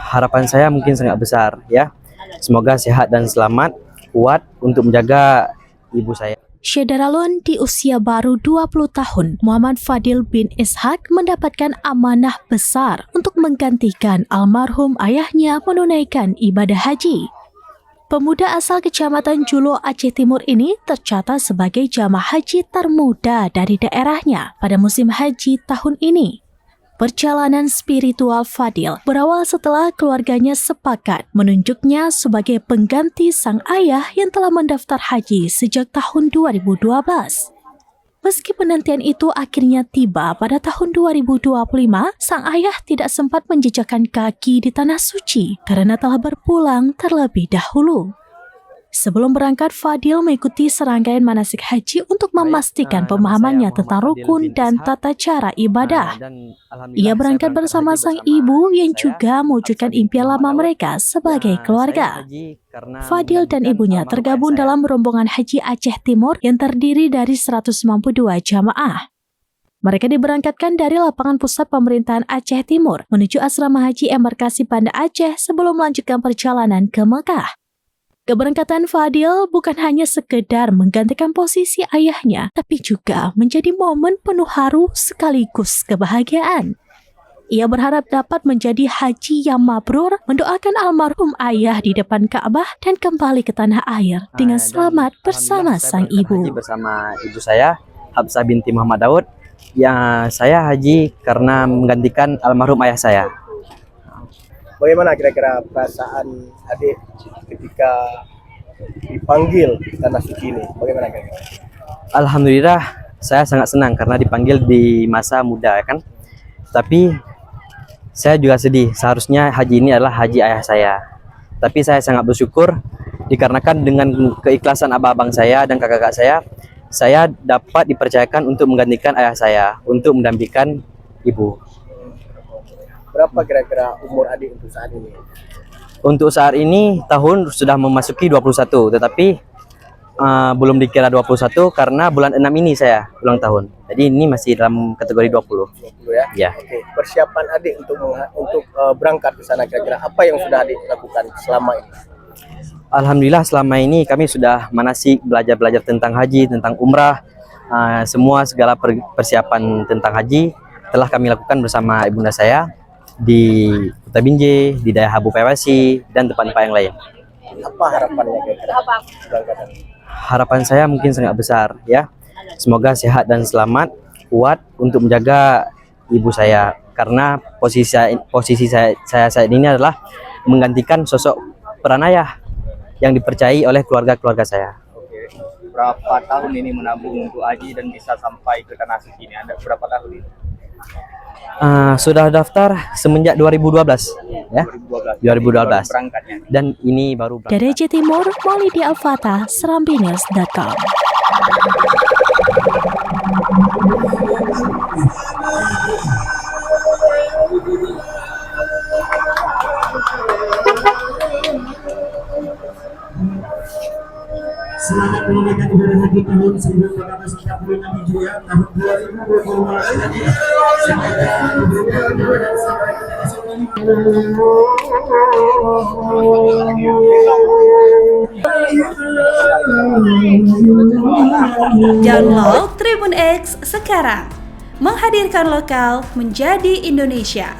Harapan saya mungkin sangat besar ya. Semoga sehat dan selamat, kuat untuk menjaga ibu saya. Syederalun di usia baru 20 tahun, Muhammad Fadil bin Ishaq mendapatkan amanah besar untuk menggantikan almarhum ayahnya menunaikan ibadah haji. Pemuda asal Kecamatan Julo, Aceh Timur ini tercatat sebagai jamaah haji termuda dari daerahnya pada musim haji tahun ini. Perjalanan spiritual Fadil berawal setelah keluarganya sepakat menunjuknya sebagai pengganti sang ayah yang telah mendaftar haji sejak tahun 2012. Meski penantian itu akhirnya tiba pada tahun 2025, sang ayah tidak sempat menjejakkan kaki di Tanah Suci karena telah berpulang terlebih dahulu. Sebelum berangkat, Fadil mengikuti serangkaian manasik haji untuk memastikan pemahamannya tentang rukun dan tata cara ibadah. Ia berangkat bersama sang ibu yang juga mewujudkan impian lama mereka sebagai keluarga. Fadil dan ibunya tergabung dalam rombongan haji Aceh Timur yang terdiri dari 192 jamaah. Mereka diberangkatkan dari lapangan pusat pemerintahan Aceh Timur menuju asrama haji embarkasi Banda Aceh sebelum melanjutkan perjalanan ke Mekah. Keberangkatan Fadil bukan hanya sekedar menggantikan posisi ayahnya, tapi juga menjadi momen penuh haru sekaligus kebahagiaan. Ia berharap dapat menjadi haji yang mabrur, mendoakan almarhum ayah di depan Ka'bah dan kembali ke tanah air dengan selamat bersama sang ibu. Haji bersama ibu saya, Habsah binti Muhammad Daud, yang saya haji karena menggantikan almarhum ayah saya. Bagaimana kira-kira perasaan adik ketika dipanggil di Tanah Suci ini? Bagaimana kira-kira? Alhamdulillah, saya sangat senang karena dipanggil di masa muda kan. Tapi saya juga sedih, seharusnya haji ini adalah haji ayah saya. Tapi saya sangat bersyukur dikarenakan dengan keikhlasan abang-abang saya dan kakak-kakak saya dapat dipercayakan untuk menggantikan ayah saya, untuk mendampingkan ibu. Berapa kira-kira umur adik untuk saat ini? Untuk saat ini tahun sudah memasuki 21, tetapi belum dikira 21 karena bulan 6 ini saya ulang tahun. Jadi ini masih dalam kategori 20. 20 ya? Ya. Oke. Persiapan adik untuk berangkat ke sana kira-kira apa yang sudah adik lakukan selama ini? Alhamdulillah selama ini kami sudah manasik belajar tentang haji, tentang umrah, segala persiapan tentang haji telah kami lakukan bersama ibunda saya di Kota Binjai, di daerah Habu Pewasi, dan tempat-tempat yang lain. Apa harapannya kira-kira? Harapan saya mungkin sangat besar ya. Semoga sehat dan selamat, kuat untuk menjaga ibu saya. Karena posisi saya saat ini adalah menggantikan sosok peran ayah yang dipercayai oleh keluarga saya. Oke. Berapa tahun ini menabung untuk haji dan bisa sampai ke Tanah Suci ini? Ada berapa tahun ini? Sudah daftar semenjak 2012 ya. 2012. Dan ini baru berangkat. Dari Aceh Timur, Maulidi Al-Fatah, serambinews.com. Selamat menunaikan ibadah haji tahun 1446 Hijriah tahun 2022. Semoga diberikan kemudahan sampai ke tanah suci. Download Tribun X sekarang, menghadirkan lokal menjadi Indonesia.